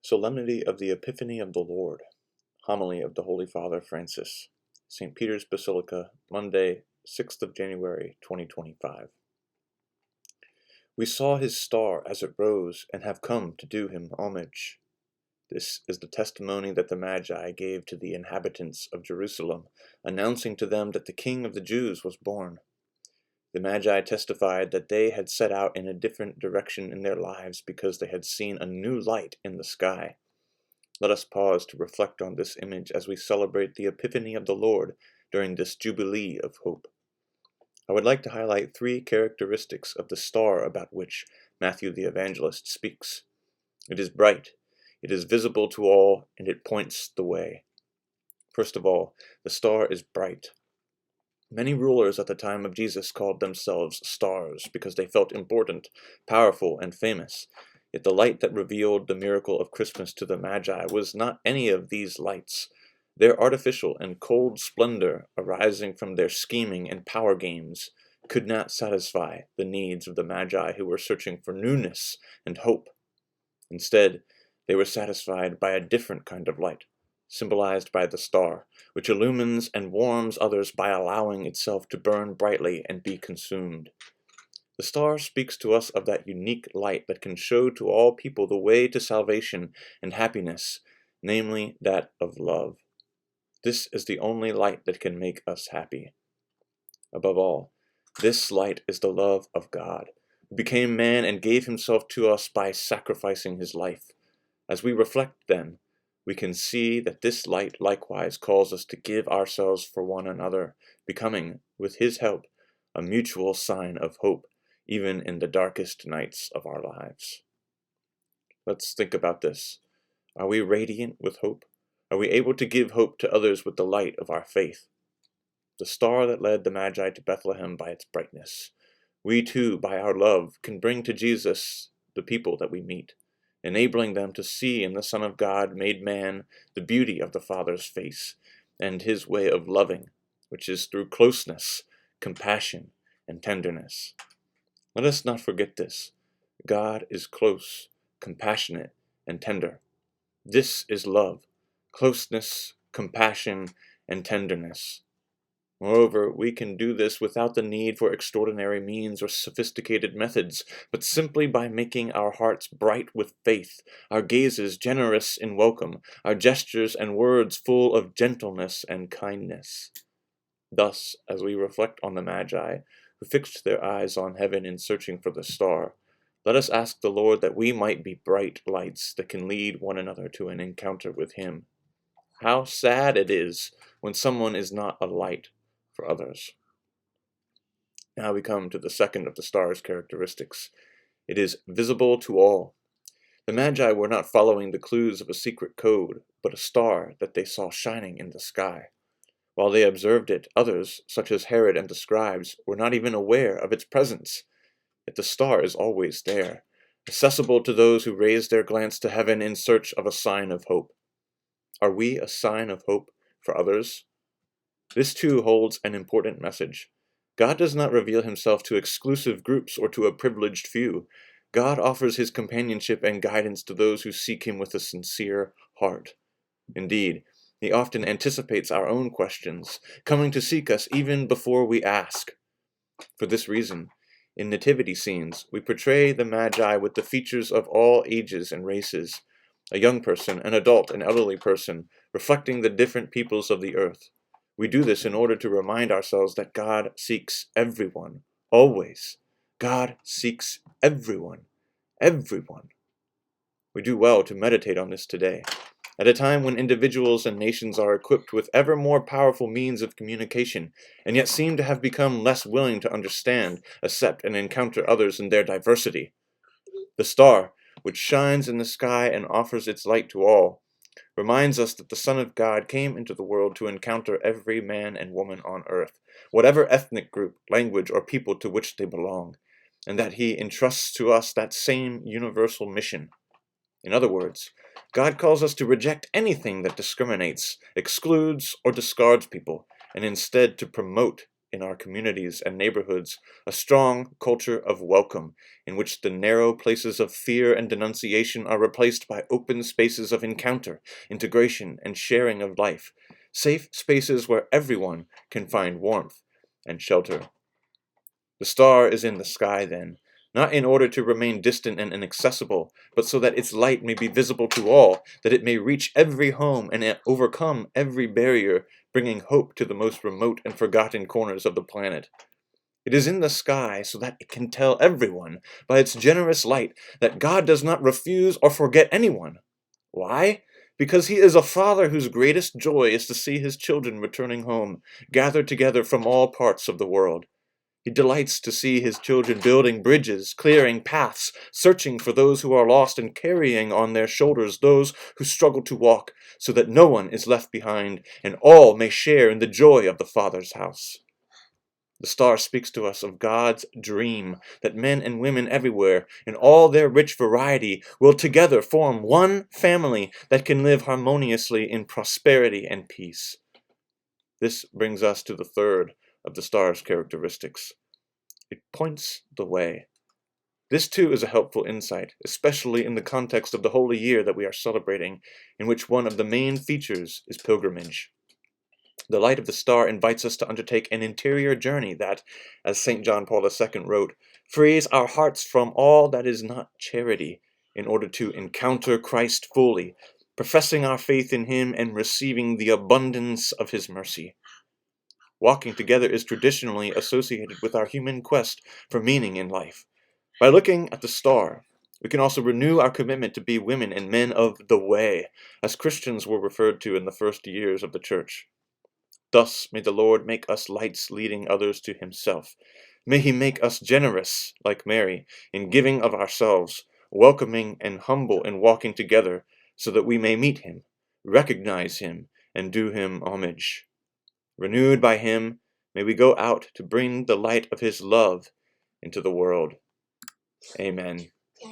Solemnity of the Epiphany of the Lord. Homily of the Holy Father Francis. St. Peter's Basilica, Monday, 6th of January, 2025. We saw his star as it rose, and have come to do him homage. This is the testimony that the Magi gave to the inhabitants of Jerusalem, announcing to them that the King of the Jews was born. The Magi testified that they had set out in a different direction in their lives because they had seen a new light in the sky. Let us pause to reflect on this image as we celebrate the Epiphany of the Lord during this Jubilee of Hope. I would like to highlight three characteristics of the star about which Matthew the Evangelist speaks. It is bright, it is visible to all, and it points the way. First of all, the star is bright. Many rulers at the time of Jesus called themselves stars because they felt important, powerful, and famous. Yet the light that revealed the miracle of Christmas to the Magi was not any of these lights. Their artificial and cold splendor, arising from their scheming and power games, could not satisfy the needs of the Magi who were searching for newness and hope. Instead, they were satisfied by a different kind of light, symbolized by the star, which illumines and warms others by allowing itself to burn brightly and be consumed. The star speaks to us of that unique light that can show to all people the way to salvation and happiness, namely that of love. This is the only light that can make us happy. Above all, this light is the love of God, who became man and gave himself to us by sacrificing his life. As we reflect, then, we can see that this light likewise calls us to give ourselves for one another, becoming, with his help, a mutual sign of hope, even in the darkest nights of our lives. Let's think about this. Are we radiant with hope? Are we able to give hope to others with the light of our faith? The star that led the Magi to Bethlehem by its brightness. We too, by our love, can bring to Jesus the people that we meet, enabling them to see in the Son of God made man the beauty of the Father's face and his way of loving, which is through closeness, compassion, and tenderness. Let us not forget this. God is close, compassionate, and tender. This is love, closeness, compassion, and tenderness. Moreover, we can do this without the need for extraordinary means or sophisticated methods, but simply by making our hearts bright with faith, our gazes generous in welcome, our gestures and words full of gentleness and kindness. Thus, as we reflect on the Magi, who fixed their eyes on heaven in searching for the star, let us ask the Lord that we might be bright lights that can lead one another to an encounter with him. How sad it is when someone is not a light for others. Now we come to the second of the star's characteristics. It is visible to all. The Magi were not following the clues of a secret code, but a star that they saw shining in the sky. While they observed it, others, such as Herod and the scribes, were not even aware of its presence. Yet the star is always there, accessible to those who raise their glance to heaven in search of a sign of hope. Are we a sign of hope for others? This too holds an important message. God does not reveal himself to exclusive groups or to a privileged few. God offers his companionship and guidance to those who seek him with a sincere heart. Indeed, he often anticipates our own questions, coming to seek us even before we ask. For this reason, in nativity scenes, we portray the Magi with the features of all ages and races, a young person, an adult, an elderly person, reflecting the different peoples of the earth. We do this in order to remind ourselves that God seeks everyone, always. God seeks everyone, everyone. We do well to meditate on this today. At a time when individuals and nations are equipped with ever more powerful means of communication, and yet seem to have become less willing to understand, accept, and encounter others in their diversity. The star, which shines in the sky and offers its light to all, reminds us that the Son of God came into the world to encounter every man and woman on earth, whatever ethnic group, language, or people to which they belong, and that he entrusts to us that same universal mission. In other words, God calls us to reject anything that discriminates, excludes, or discards people, and instead to promote in our communities and neighborhoods a strong culture of welcome, in which the narrow places of fear and denunciation are replaced by open spaces of encounter, integration, and sharing of life, safe spaces where everyone can find warmth and shelter. The star is in the sky, then, not in order to remain distant and inaccessible, but so that its light may be visible to all, that it may reach every home and overcome every barrier, bringing hope to the most remote and forgotten corners of the planet. It is in the sky so that it can tell everyone, by its generous light, that God does not refuse or forget anyone. Why? Because he is a father whose greatest joy is to see his children returning home, gathered together from all parts of the world. He delights to see his children building bridges, clearing paths, searching for those who are lost, and carrying on their shoulders those who struggle to walk, so that no one is left behind, and all may share in the joy of the Father's house. The star speaks to us of God's dream that men and women everywhere, in all their rich variety, will together form one family that can live harmoniously in prosperity and peace. This brings us to the third of the star's characteristics. It points the way. This too is a helpful insight, especially in the context of the Holy Year that we are celebrating, in which one of the main features is pilgrimage. The light of the star invites us to undertake an interior journey that, as St. John Paul II wrote, frees our hearts from all that is not charity, in order to encounter Christ fully, professing our faith in him and receiving the abundance of his mercy. Walking together is traditionally associated with our human quest for meaning in life. By looking at the star, we can also renew our commitment to be women and men of the way, as Christians were referred to in the first years of the Church. Thus may the Lord make us lights leading others to himself. May he make us generous, like Mary, in giving of ourselves, welcoming and humble in walking together, so that we may meet him, recognize him, and do him homage. Renewed by him, may we go out to bring the light of his love into the world. Amen.